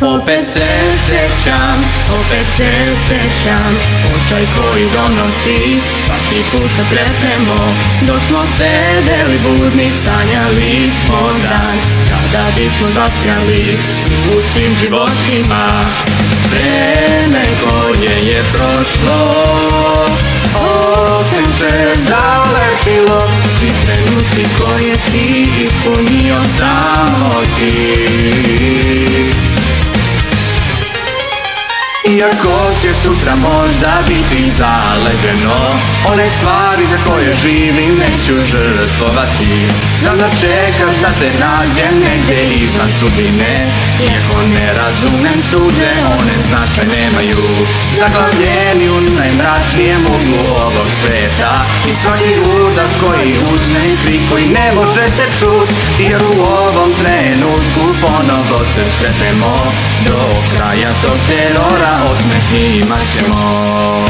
Opet se sećam očaj koji donosi svaki put kad sretnemo. Dok smo sedeli budni, sanjali smo dan kada bismo zasjali u svim životima. Vreme koje je prošlo osem se zalečilo, svi trenuci koje si ispunio samo ti. Iako će sutra možda biti zaleđeno, one stvari za koje živim neću žrtvovati. Znam da čekaš da te nađem negdje izvan sudbine, iako ne razumem suze, one značaj nemaju. Zaglavljeni u najmračnijem uglu ovog sveta i svaki udah koji uzme krik koji ne može se čut, jer u ovom trenutku ponovo se sretnemo. Do kraja tog terora osmeh imat ćemo.